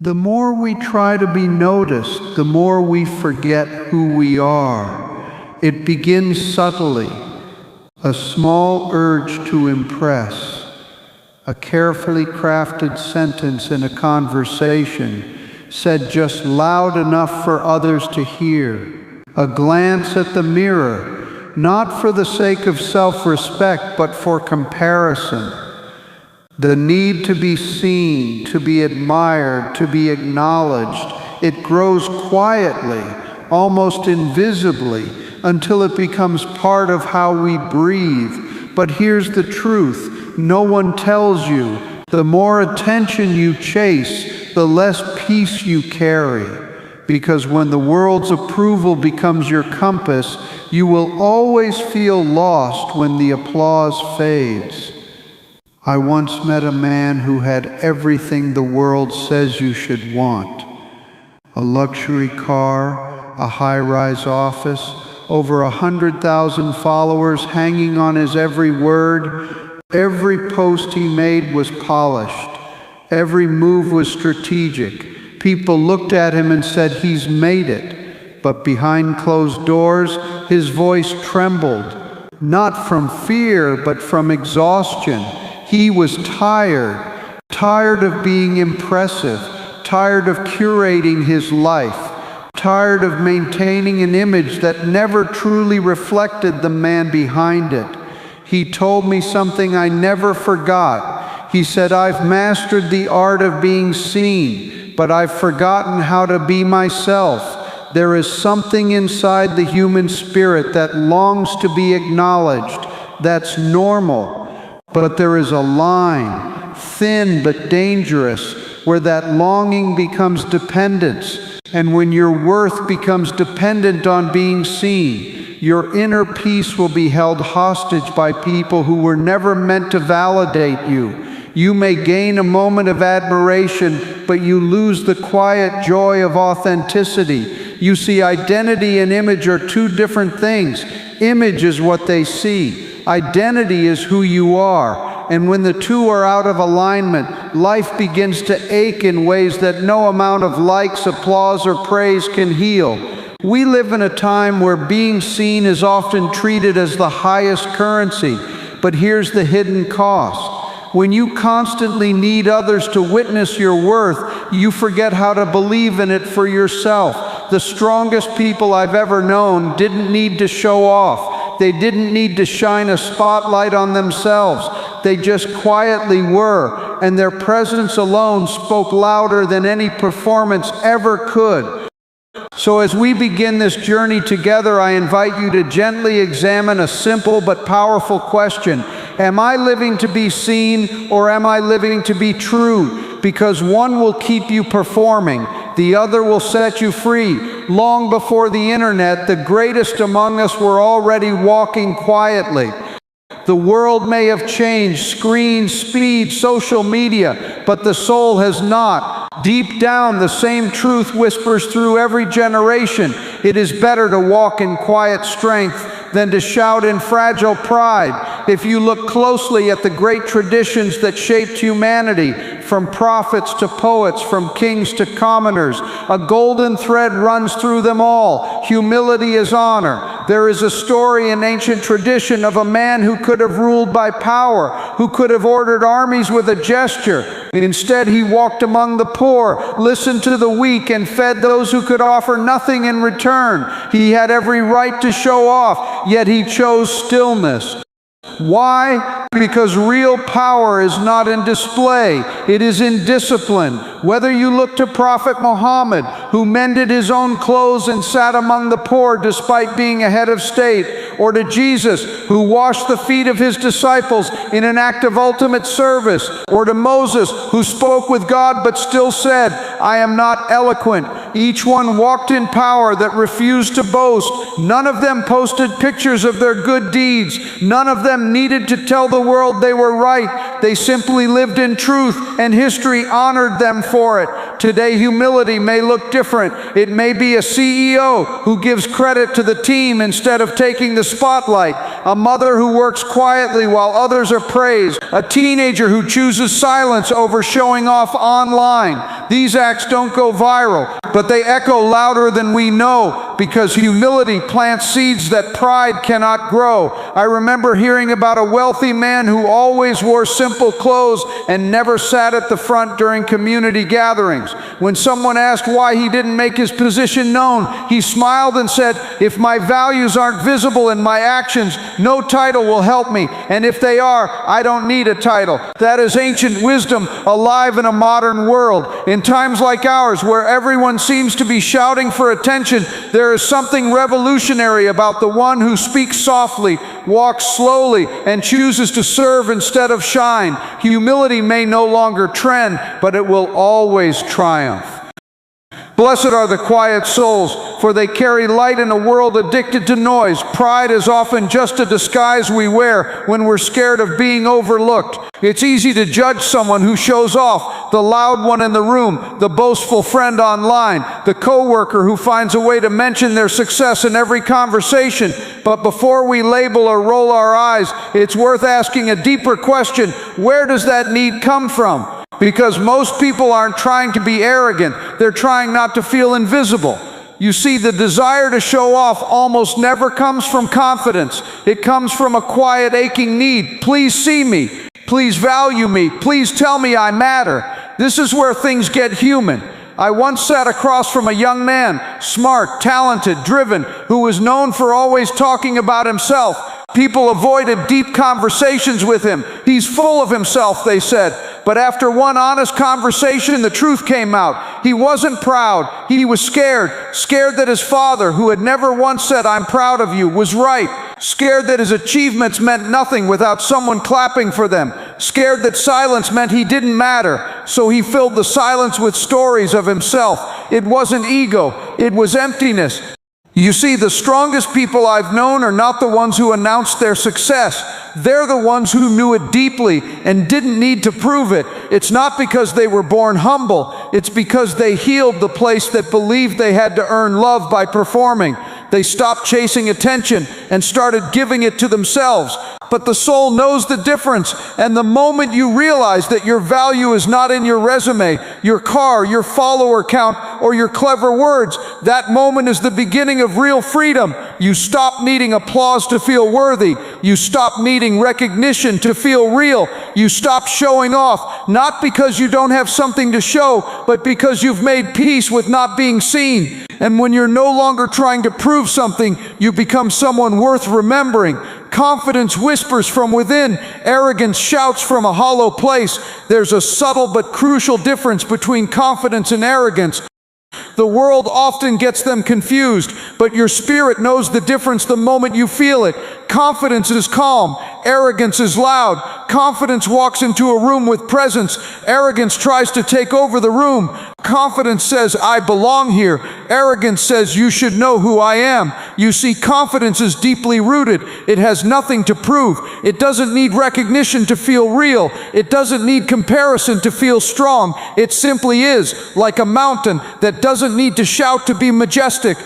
The more we try to be noticed, the more we forget who we are. It begins subtly, a small urge to impress, a carefully crafted sentence in a conversation, said just loud enough for others to hear, a glance at the mirror, not for the sake of self-respect, but for comparison. The need to be seen, to be admired, to be acknowledged, it grows quietly, almost invisibly, until it becomes part of how we breathe. But here's the truth, no one tells you. The more attention you chase, the less peace you carry. Because when the world's approval becomes your compass, you will always feel lost when the applause fades. I once met a man who had everything the world says you should want. A luxury car, a high-rise office, over 100,000 followers hanging on his every word. Every post he made was polished. Every move was strategic. People looked at him and said, "He's made it." But behind closed doors, his voice trembled, not from fear, but from exhaustion. He was tired of being impressive, tired of curating his life, tired of maintaining an image that never truly reflected the man behind it. He told me something I never forgot. He said, "I've mastered the art of being seen, but I've forgotten how to be myself. There is something inside the human spirit that longs to be acknowledged. That's normal. But there is a line, thin but dangerous, where that longing becomes dependence. And when your worth becomes dependent on being seen, your inner peace will be held hostage by people who were never meant to validate you. You may gain a moment of admiration, but you lose the quiet joy of authenticity. You see, identity and image are two different things. Image is what they see. Identity is who you are. And when the two are out of alignment, life begins to ache in ways that no amount of likes, applause, or praise can heal. We live in a time where being seen is often treated as the highest currency. But here's the hidden cost. When you constantly need others to witness your worth, you forget how to believe in it for yourself. The strongest people I've ever known didn't need to show off. They didn't need to shine a spotlight on themselves. They just quietly were, and their presence alone spoke louder than any performance ever could. So as we begin this journey together, I invite you to gently examine a simple but powerful question. Am I living to be seen, or am I living to be true? Because one will keep you performing, the other will set you free. Long before the internet, the greatest among us were already walking quietly. The world may have changed, screens, speed, social media, but the soul has not. Deep down, the same truth whispers through every generation. It is better to walk in quiet strength than to shout in fragile pride. If you look closely at the great traditions that shaped humanity, from prophets to poets, from kings to commoners, a golden thread runs through them all. Humility is honor. There is a story in ancient tradition of a man who could have ruled by power, who could have ordered armies with a gesture. Instead, he walked among the poor, listened to the weak, and fed those who could offer nothing in return. He had every right to show off, yet he chose stillness. Why? Because real power is not in display, it is in discipline. Whether you look to Prophet Muhammad, who mended his own clothes and sat among the poor despite being a head of state, or to Jesus, who washed the feet of his disciples in an act of ultimate service, or to Moses, who spoke with God but still said, "I am not eloquent." Each one walked in power that refused to boast. None of them posted pictures of their good deeds. None of them needed to tell the world they were right. They simply lived in truth, and history honored them for it. Today, humility may look different. It may be a CEO who gives credit to the team instead of taking the spotlight, a mother who works quietly while others are praised, a teenager who chooses silence over showing off online. These acts don't go viral, but they echo louder than we know, because humility plants seeds that pride cannot grow. I remember hearing about a wealthy man who always wore simple clothes and never sat at the front during community gatherings. When someone asked why he didn't make his position known, he smiled and said, "If my values aren't visible in my actions, no title will help me. And if they are, I don't need a title." That is ancient wisdom alive in a modern world. In times like ours, where everyone seems to be shouting for attention, there is something revolutionary about the one who speaks softly, walks slowly, and chooses to serve instead of shine. Humility may no longer trend, but it will always triumph. Blessed are the quiet souls, for they carry light in a world addicted to noise. Pride is often just a disguise we wear when we're scared of being overlooked. It's easy to judge someone who shows off, the loud one in the room, the boastful friend online, the coworker who finds a way to mention their success in every conversation. But before we label or roll our eyes, it's worth asking a deeper question: where does that need come from? Because most people aren't trying to be arrogant, they're trying not to feel invisible. You see, the desire to show off almost never comes from confidence. It comes from a quiet, aching need. Please see me. Please value me. Please tell me I matter. This is where things get human. I once sat across from a young man, smart, talented, driven, who was known for always talking about himself. People avoided deep conversations with him. He's full of himself, they said. But after one honest conversation, the truth came out. He wasn't proud. He was scared. Scared that his father, who had never once said, "I'm proud of you," was right. Scared that his achievements meant nothing without someone clapping for them. Scared that silence meant he didn't matter. So he filled the silence with stories of himself. It wasn't ego. It was emptiness. You see, the strongest people I've known are not the ones who announced their success. They're the ones who knew it deeply and didn't need to prove it. It's not because they were born humble. It's because they healed the place that believed they had to earn love by performing. They stopped chasing attention and started giving it to themselves. But the soul knows the difference, and the moment you realize that your value is not in your resume, your car, your follower count, or your clever words, that moment is the beginning of real freedom. You stop needing applause to feel worthy. You stop needing recognition to feel real. You stop showing off, not because you don't have something to show, but because you've made peace with not being seen. And when you're no longer trying to prove something, you become someone worth remembering. Confidence whispers from within. Arrogance shouts from a hollow place. There's a subtle but crucial difference between confidence and arrogance. The world often gets them confused, but your spirit knows the difference the moment you feel it. Confidence is calm. Arrogance is loud. Confidence walks into a room with presence. Arrogance tries to take over the room. Confidence says, "I belong here." Arrogance says, "You should know who I am." You see, confidence is deeply rooted. It has nothing to prove. It doesn't need recognition to feel real. It doesn't need comparison to feel strong. It simply is, like a mountain that doesn't need to shout to be majestic.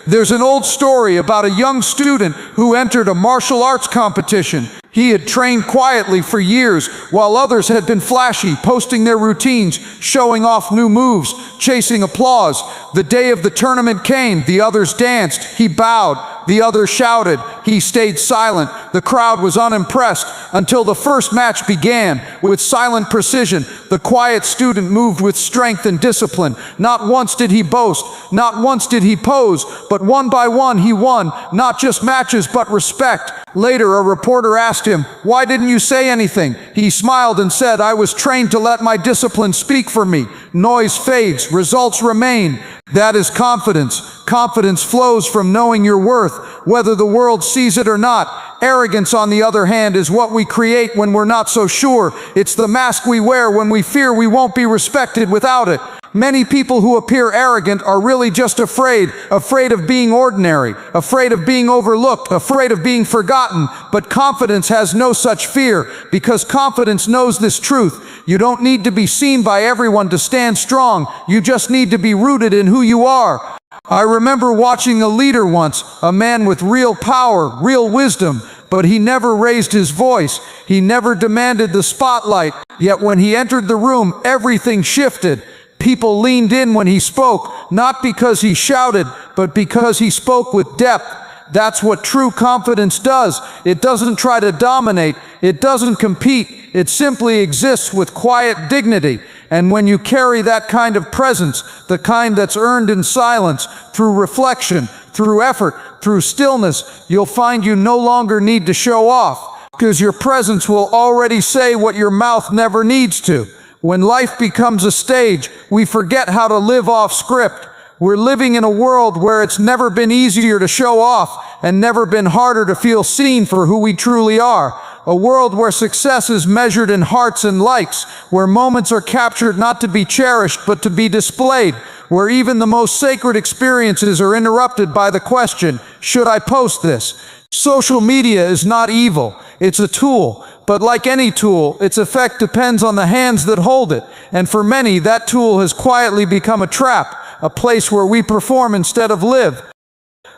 There's an old story about a young student who entered a martial arts competition. He had trained quietly for years, while others had been flashy, posting their routines, showing off new moves, chasing applause. The day of the tournament came. The others danced. He bowed. The others shouted. He stayed silent. The crowd was unimpressed until the first match began. With silent precision, the quiet student moved with strength and discipline. Not once did he boast. Not once did he pose. But one by one he won, not just matches, but respect. Later, a reporter asked him, "Why didn't you say anything?" He smiled and said, "I was trained to let my discipline speak for me. Noise fades, results remain." That is confidence. Confidence flows from knowing your worth, whether the world sees it or not. Arrogance, on the other hand, is what we create when we're not so sure. It's the mask we wear when we fear we won't be respected without it. Many people who appear arrogant are really just afraid of being ordinary, afraid of being overlooked, afraid of being forgotten. But confidence has no such fear, because confidence knows this truth. You don't need to be seen by everyone to stand strong. You just need to be rooted in who you are. I remember watching a leader once, a man with real power, real wisdom, but he never raised his voice. He never demanded the spotlight. Yet when he entered the room, everything shifted. People leaned in when he spoke, not because he shouted, but because he spoke with depth. That's what true confidence does. It doesn't try to dominate. It doesn't compete. It simply exists with quiet dignity. And when you carry that kind of presence, the kind that's earned in silence, through reflection, through effort, through stillness, you'll find you no longer need to show off, because your presence will already say what your mouth never needs to. When life becomes a stage, we forget how to live off script. We're living in a world where it's never been easier to show off and never been harder to feel seen for who we truly are. A world where success is measured in hearts and likes, where moments are captured not to be cherished but to be displayed, where even the most sacred experiences are interrupted by the question, should I post this? Social media is not evil, it's a tool. But like any tool, its effect depends on the hands that hold it. And for many, that tool has quietly become a trap, a place where we perform instead of live.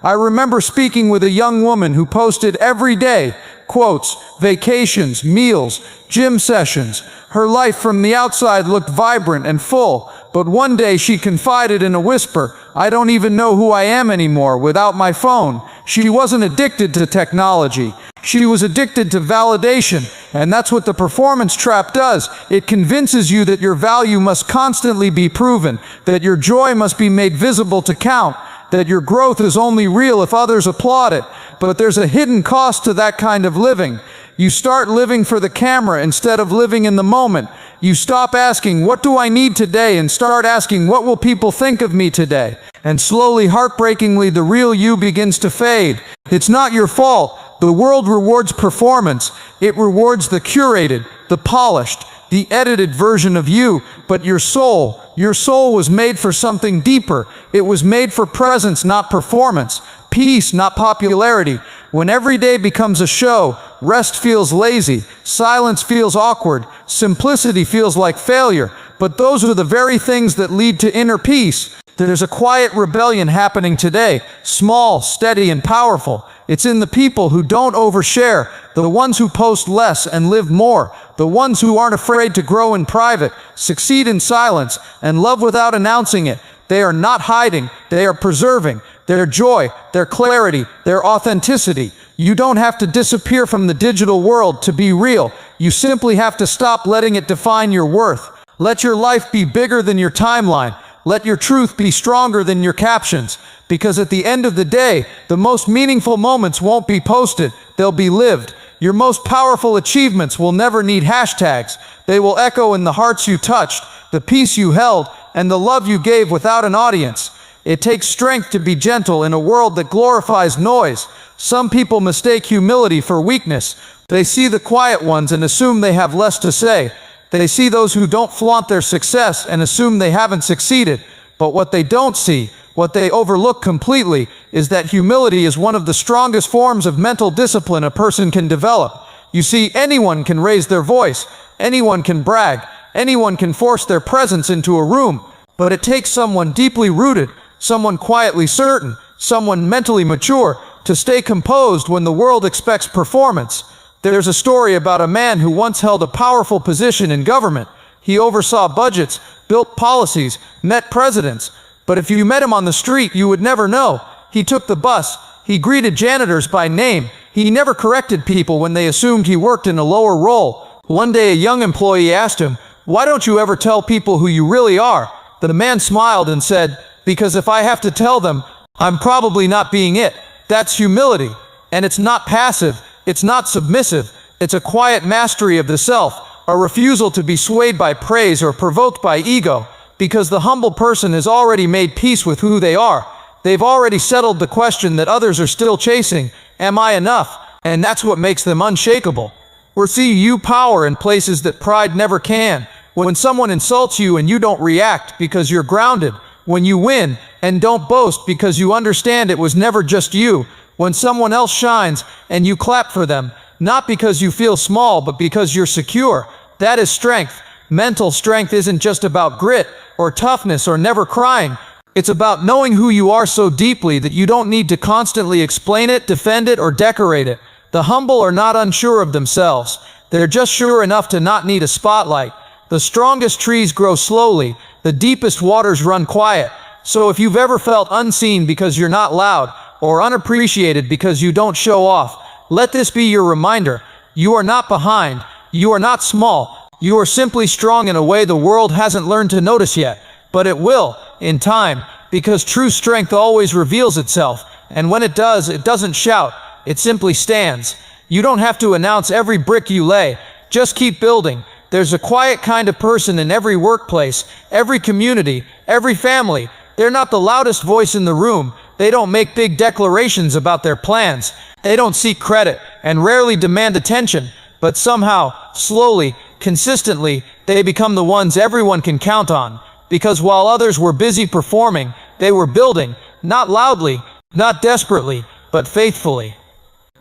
I remember speaking with a young woman who posted every day, quotes, vacations, meals, gym sessions. Her life from the outside looked vibrant and full, but one day she confided in a whisper, I don't even know who I am anymore without my phone. She wasn't addicted to technology. She was addicted to validation, and that's what the performance trap does. It convinces you that your value must constantly be proven, that your joy must be made visible to count, that your growth is only real if others applaud it. But there's a hidden cost to that kind of living. You start living for the camera instead of living in the moment. You stop asking, what do I need today, and start asking, what will people think of me today? And slowly, heartbreakingly, the real you begins to fade. It's not your fault. The world rewards performance. It rewards the curated, the polished, the edited version of you. But your soul was made for something deeper. It was made for presence, not performance. Peace, not popularity. When every day becomes a show, rest feels lazy, silence feels awkward, simplicity feels like failure. But those are the very things that lead to inner peace. There's a quiet rebellion happening today, small, steady, and powerful. It's in the people who don't overshare, the ones who post less and live more, the ones who aren't afraid to grow in private, succeed in silence, and love without announcing it. They are not hiding, they are preserving their joy, their clarity, their authenticity. You don't have to disappear from the digital world to be real. You simply have to stop letting it define your worth. Let your life be bigger than your timeline. Let your truth be stronger than your captions. Because at the end of the day, the most meaningful moments won't be posted, they'll be lived. Your most powerful achievements will never need hashtags. They will echo in the hearts you touched, the peace you held, and the love you gave without an audience. It takes strength to be gentle in a world that glorifies noise. Some people mistake humility for weakness. They see the quiet ones and assume they have less to say. They see those who don't flaunt their success and assume they haven't succeeded. But what they don't see, what they overlook completely, is that humility is one of the strongest forms of mental discipline a person can develop. You see, anyone can raise their voice, anyone can brag, anyone can force their presence into a room, but it takes someone deeply rooted, someone quietly certain, someone mentally mature, to stay composed when the world expects performance. There's a story about a man who once held a powerful position in government. He oversaw budgets, built policies, met presidents. But if you met him on the street, you would never know. He took the bus. He greeted janitors by name. He never corrected people when they assumed he worked in a lower role. One day a young employee asked him, "Why don't you ever tell people who you really are?" The man smiled and said, "Because if I have to tell them, I'm probably not being it." That's humility. And it's not passive. It's not submissive. It's a quiet mastery of the self, a refusal to be swayed by praise or provoked by ego, because the humble person has already made peace with who they are. They've already settled the question that others are still chasing, am I enough? And that's what makes them unshakable. We're seeing you power in places that pride never can. When someone insults you and you don't react because you're grounded. When you win and don't boast because you understand it was never just you. When someone else shines and you clap for them, not because you feel small, but because you're secure. That is strength. Mental strength isn't just about grit or toughness or never crying. It's about knowing who you are so deeply that you don't need to constantly explain it, defend it, or decorate it. The humble are not unsure of themselves. They're just sure enough to not need a spotlight. The strongest trees grow slowly. The deepest waters run quiet. So if you've ever felt unseen because you're not loud, or unappreciated because you don't show off, let this be your reminder. You are not behind. You are not small. You are simply strong in a way the world hasn't learned to notice yet. But it will, in time, because true strength always reveals itself. And when it does, it doesn't shout. It simply stands. You don't have to announce every brick you lay. Just keep building. There's a quiet kind of person in every workplace, every community, every family. They're not the loudest voice in the room. They don't make big declarations about their plans. They don't seek credit and rarely demand attention. But somehow, slowly, consistently, they become the ones everyone can count on. Because while others were busy performing, they were building, not loudly, not desperately, but faithfully.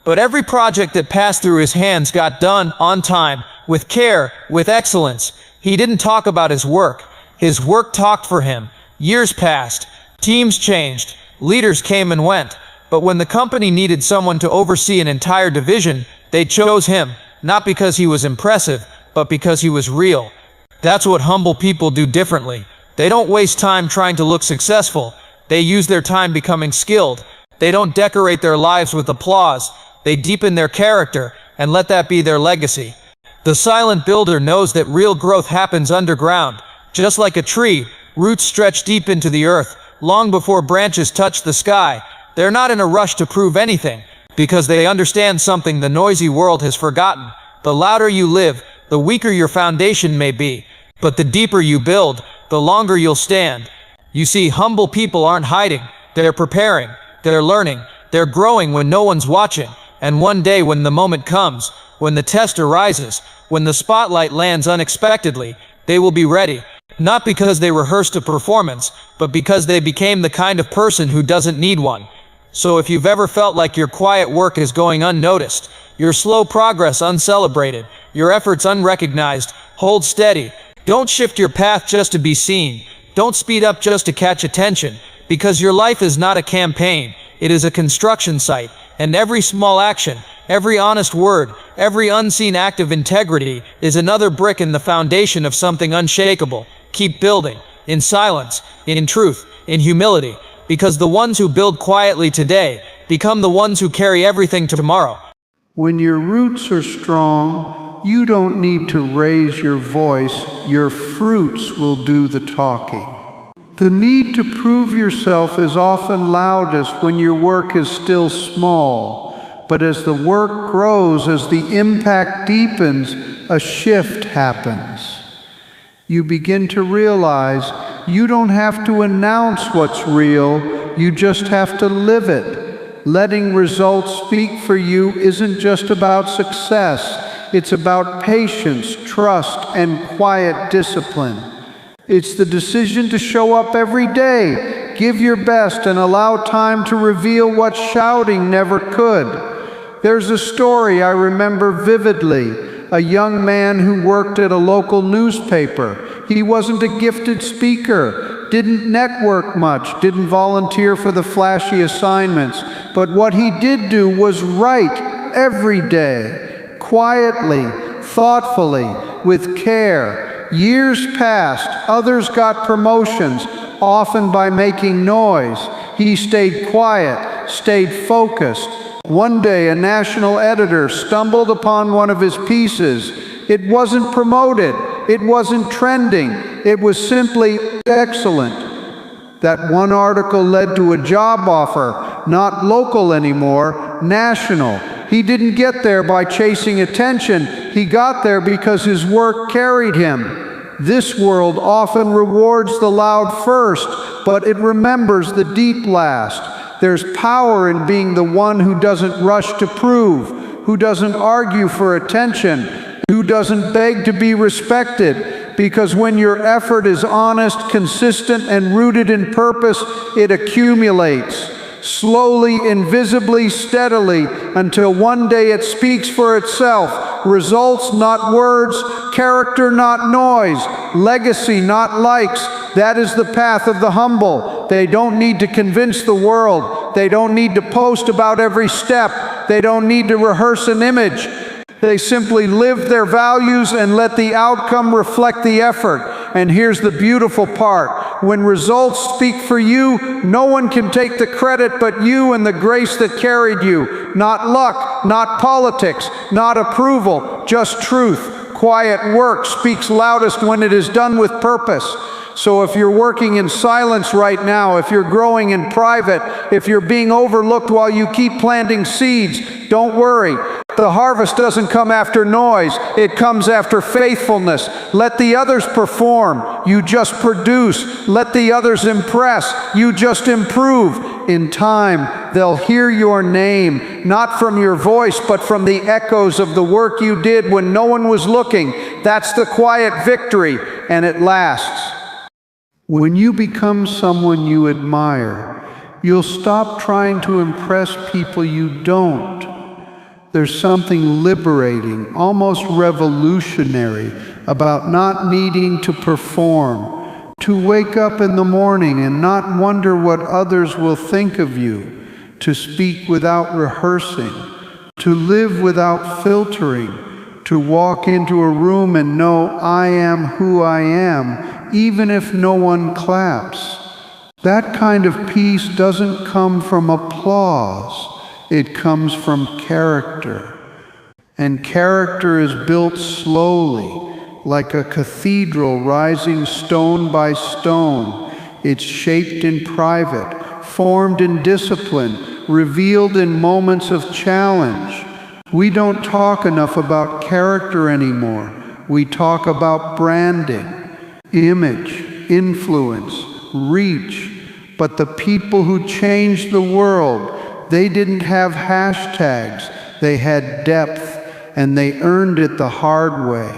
But every project that passed through his hands got done on time, with care, with excellence. He didn't talk about his work. His work talked for him. Years passed. Teams changed. Leaders came and went. But when the company needed someone to oversee an entire division, they chose him, not because he was impressive, but because he was real. That's what humble people do differently. They don't waste time trying to look successful. They use their time becoming skilled. They don't decorate their lives with applause. They deepen their character and let that be their legacy. The silent builder knows that real growth happens underground. Just like a tree, roots stretch deep into the earth, long before branches touch the sky. They're not in a rush to prove anything, because they understand something the noisy world has forgotten. The louder you live, the weaker your foundation may be. But the deeper you build, the longer you'll stand. You see, humble people aren't hiding. They're preparing. They're learning. They're growing when no one's watching. And one day when the moment comes, when the test arises, when the spotlight lands unexpectedly, they will be ready. Not because they rehearsed a performance, but because they became the kind of person who doesn't need one. So if you've ever felt like your quiet work is going unnoticed, your slow progress uncelebrated, your efforts unrecognized, hold steady. Don't shift your path just to be seen. Don't speed up just to catch attention, because your life is not a campaign. It is a construction site, and every small action, every honest word, every unseen act of integrity is another brick in the foundation of something unshakable. Keep building, in silence, in truth, in humility, because the ones who build quietly today become the ones who carry everything tomorrow. When your roots are strong, you don't need to raise your voice. Your fruits will do the talking. The need to prove yourself is often loudest when your work is still small. But as the work grows, as the impact deepens, a shift happens. You begin to realize you don't have to announce what's real, you just have to live it. Letting results speak for you isn't just about success, it's about patience, trust, and quiet discipline. It's the decision to show up every day, give your best, and allow time to reveal what shouting never could. There's a story I remember vividly. A young man who worked at a local newspaper. He wasn't a gifted speaker, didn't network much, didn't volunteer for the flashy assignments, but what he did do was write every day, quietly, thoughtfully, with care. Years passed, others got promotions, often by making noise. He stayed quiet, stayed focused. One day, a national editor stumbled upon one of his pieces. It wasn't promoted, it wasn't trending, it was simply excellent. That one article led to a job offer, not local anymore, national. He didn't get there by chasing attention, he got there because his work carried him. This world often rewards the loud first, but it remembers the deep last. There's power in being the one who doesn't rush to prove, who doesn't argue for attention, who doesn't beg to be respected, because when your effort is honest, consistent, and rooted in purpose, it accumulates, slowly, invisibly, steadily, until one day it speaks for itself. Results, not words, character, not noise, legacy, not likes. That is the path of the humble. They don't need to convince the world. They don't need to post about every step. They don't need to rehearse an image. They simply live their values and let the outcome reflect the effort. And here's the beautiful part. When results speak for you, no one can take the credit but you and the grace that carried you. Not luck, not politics, not approval, just truth. Quiet work speaks loudest when it is done with purpose. So if you're working in silence right now, if you're growing in private, if you're being overlooked while you keep planting seeds, don't worry. The harvest doesn't come after noise, it comes after faithfulness. Let the others perform, you just produce. Let the others impress, you just improve. In time, they'll hear your name, not from your voice, but from the echoes of the work you did when no one was looking. That's the quiet victory, and it lasts. When you become someone you admire, you'll stop trying to impress people you don't. There's something liberating, almost revolutionary, about not needing to perform, to wake up in the morning and not wonder what others will think of you, to speak without rehearsing, to live without filtering, to walk into a room and know I am who I am, even if no one claps. That kind of peace doesn't come from applause. It comes from character. And character is built slowly, like a cathedral rising stone by stone. It's shaped in private, formed in discipline, revealed in moments of challenge. We don't talk enough about character anymore. We talk about branding, image, influence, reach. But the people who changed the world, they didn't have hashtags. They had depth, and they earned it the hard way,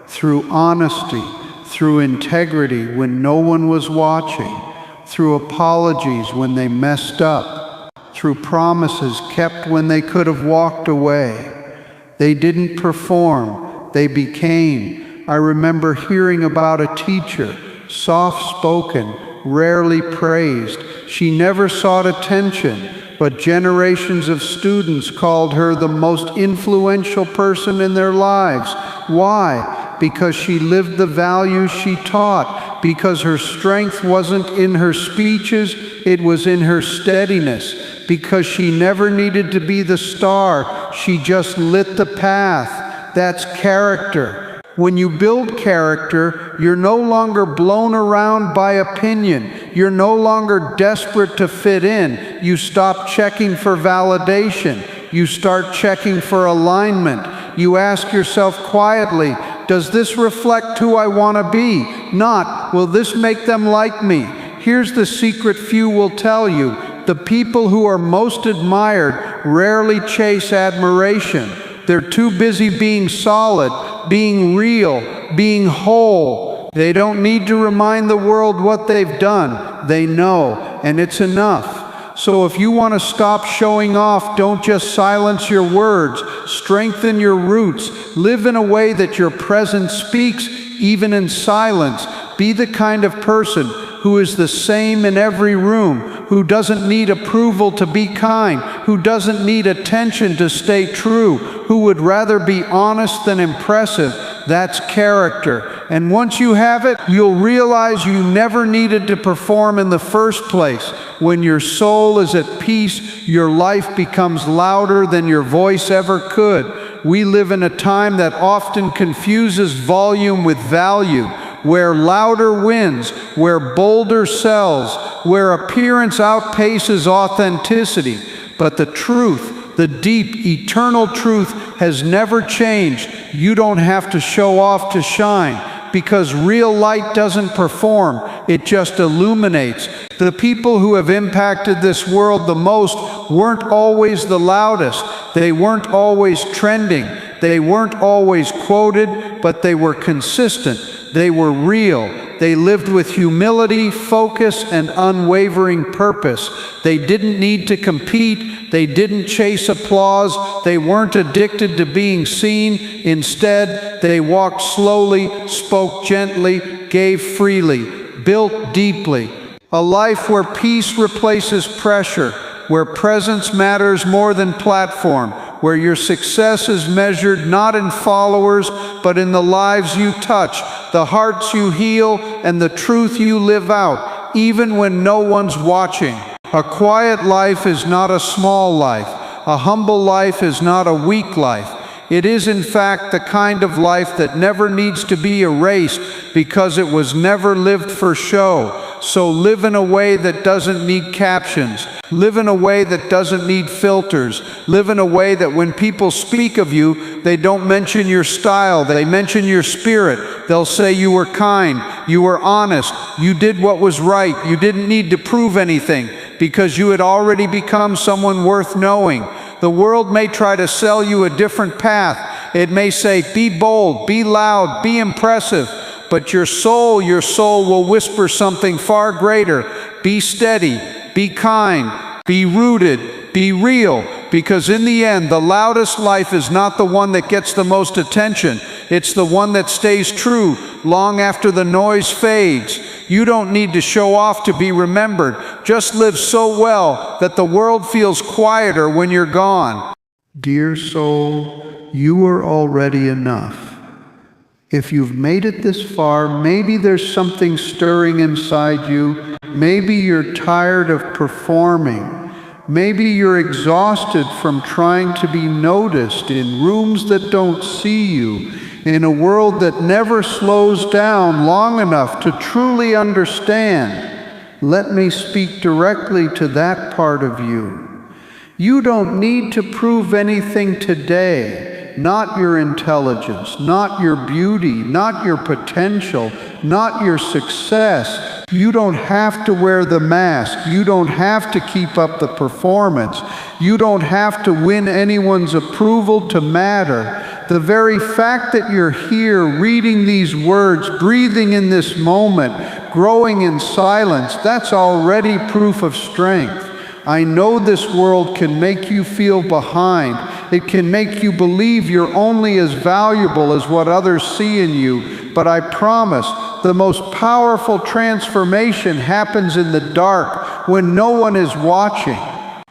through honesty, through integrity when no one was watching, through apologies when they messed up, through promises kept when they could have walked away. They didn't perform, they became. I remember hearing about a teacher, soft-spoken, rarely praised. She never sought attention, but generations of students called her the most influential person in their lives. Why? Because she lived the values she taught, because her strength wasn't in her speeches, it was in her steadiness, because she never needed to be the star, she just lit the path. That's character. When you build character, you're no longer blown around by opinion. You're no longer desperate to fit in. You stop checking for validation. You start checking for alignment. You ask yourself quietly, does this reflect who I want to be? Not, will this make them like me? Here's the secret few will tell you. The people who are most admired rarely chase admiration. They're too busy being solid, being real, being whole. They don't need to remind the world what they've done. They know, and it's enough. So if you want to stop showing off, don't just silence your words. Strengthen your roots. Live in a way that your presence speaks, even in silence. Be the kind of person who is the same in every room, who doesn't need approval to be kind, who doesn't need attention to stay true, who would rather be honest than impressive. That's character. And once you have it, you'll realize you never needed to perform in the first place. When your soul is at peace, your life becomes louder than your voice ever could. We live in a time that often confuses volume with value, where louder wins, where bolder sells, where appearance outpaces authenticity. But the truth, the deep, eternal truth, has never changed. You don't have to show off to shine, because real light doesn't perform, it just illuminates. The people who have impacted this world the most weren't always the loudest. They weren't always trending. They weren't always quoted, but they were consistent. They were real. They lived with humility, focus, and unwavering purpose. They didn't need to compete. They didn't chase applause. They weren't addicted to being seen. Instead, they walked slowly, spoke gently, gave freely, built deeply. A life where peace replaces pressure, where presence matters more than platform, where your success is measured not in followers, but in the lives you touch. the hearts you heal, and the truth you live out, even when no one's watching. A quiet life is not a small life. A humble life is not a weak life. It is, in fact, the kind of life that never needs to be erased because it was never lived for show. So live in a way that doesn't need captions. Live in a way that doesn't need filters. Live in a way that when people speak of you, they don't mention your style, they mention your spirit. They'll say you were kind, you were honest, you did what was right, you didn't need to prove anything because you had already become someone worth knowing. The world may try to sell you a different path. It may say, be bold, be loud, be impressive. But your soul will whisper something far greater. Be steady, be kind, be rooted, be real. Because in the end, the loudest life is not the one that gets the most attention. It's the one that stays true long after the noise fades. You don't need to show off to be remembered. Just live so well that the world feels quieter when you're gone. Dear soul, you are already enough. If you've made it this far, maybe there's something stirring inside you. Maybe you're tired of performing. Maybe you're exhausted from trying to be noticed in rooms that don't see you, in a world that never slows down long enough to truly understand. Let me speak directly to that part of you. You don't need to prove anything today. Not your intelligence, not your beauty, not your potential, not your success. You don't have to wear the mask. You don't have to keep up the performance. You don't have to win anyone's approval to matter. The very fact that you're here reading these words, breathing in this moment, growing in silence, that's already proof of strength. I know this world can make you feel behind. It can make you believe you're only as valuable as what others see in you. But I promise, the most powerful transformation happens in the dark when no one is watching.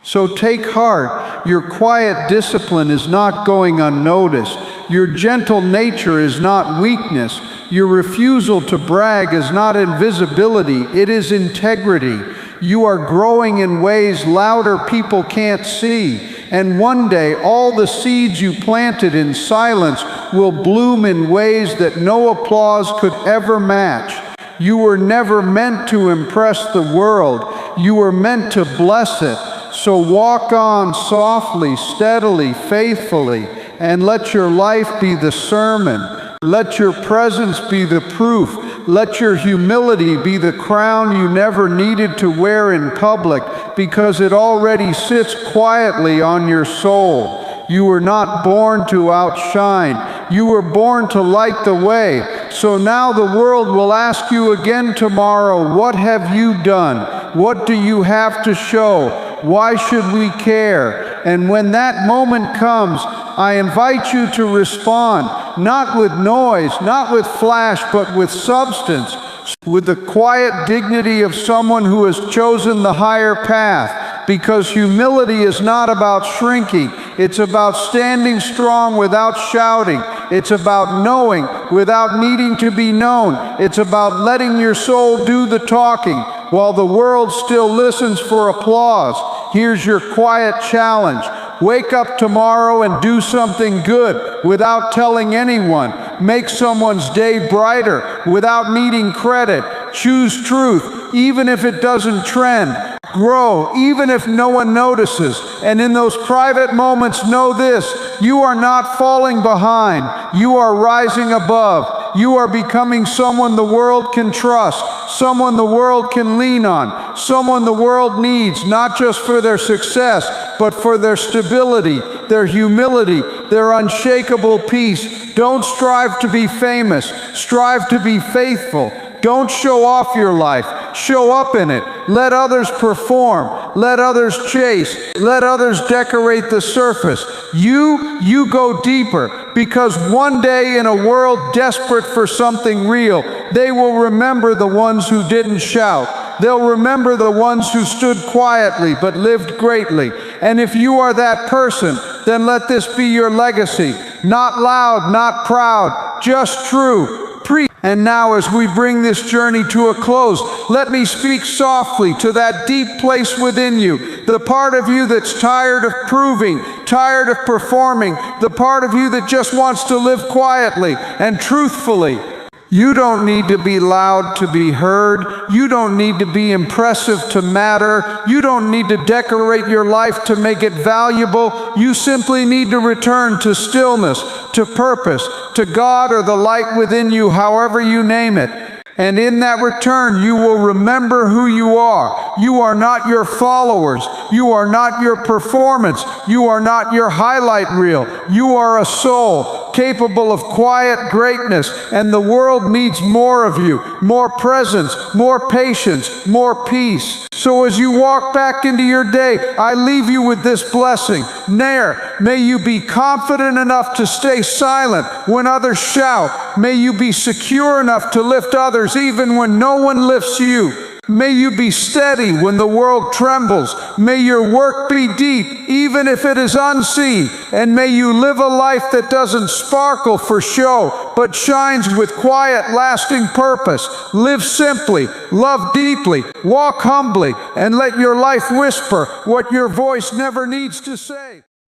So take heart. Your quiet discipline is not going unnoticed. Your gentle nature is not weakness. Your refusal to brag is not invisibility. It is integrity. You are growing in ways louder people can't see. And one day, all the seeds you planted in silence will bloom in ways that no applause could ever match. You were never meant to impress the world. You were meant to bless it. So walk on softly, steadily, faithfully, and let your life be the sermon. Let your presence be the proof. Let your humility be the crown you never needed to wear in public, because it already sits quietly on your soul. You were not born to outshine. You were born to light the way. So now the world will ask you again tomorrow, what have you done? What do you have to show? Why should we care? And when that moment comes, I invite you to respond, not with noise, not with flash, but with substance, with the quiet dignity of someone who has chosen the higher path. Because humility is not about shrinking. It's about standing strong without shouting. It's about knowing without needing to be known. It's about letting your soul do the talking while the world still listens for applause. Here's your quiet challenge. Wake up tomorrow and do something good without telling anyone. Make someone's day brighter without needing credit. Choose truth, even if it doesn't trend. Grow, even if no one notices. And in those private moments, know this: you are not falling behind. You are rising above. You are becoming someone the world can trust, someone the world can lean on, someone the world needs, not just for their success, but for their stability, their humility, their unshakable peace. Don't strive to be famous. Strive to be faithful. Don't show off your life. Show up in it. Let others perform. Let others chase. Let others decorate the surface. You go deeper, because one day in a world desperate for something real, they will remember the ones who didn't shout. They'll remember the ones who stood quietly but lived greatly. And if you are that person, then let this be your legacy. Not loud, not proud, just true. preach. And now as we bring this journey to a close, let me speak softly to that deep place within you, the part of you that's tired of proving, tired of performing, the part of you that just wants to live quietly and truthfully. You don't need to be loud to be heard. You don't need to be impressive to matter. You don't need to decorate your life to make it valuable. You simply need to return to stillness, to purpose, to God or the light within you, however you name it. And in that return, you will remember who you are. You are not your followers. You are not your performance. You are not your highlight reel. You are a soul capable of quiet greatness, and the world needs more of you, more presence, more patience, more peace. So as you walk back into your day, I leave you with this blessing. May you be confident enough to stay silent when others shout. May you be secure enough to lift others even when no one lifts you. May you be steady when the world trembles. May your work be deep, even if it is unseen. And may you live a life that doesn't sparkle for show, but shines with quiet, lasting purpose. Live simply, love deeply, walk humbly, and let your life whisper what your voice never needs to say.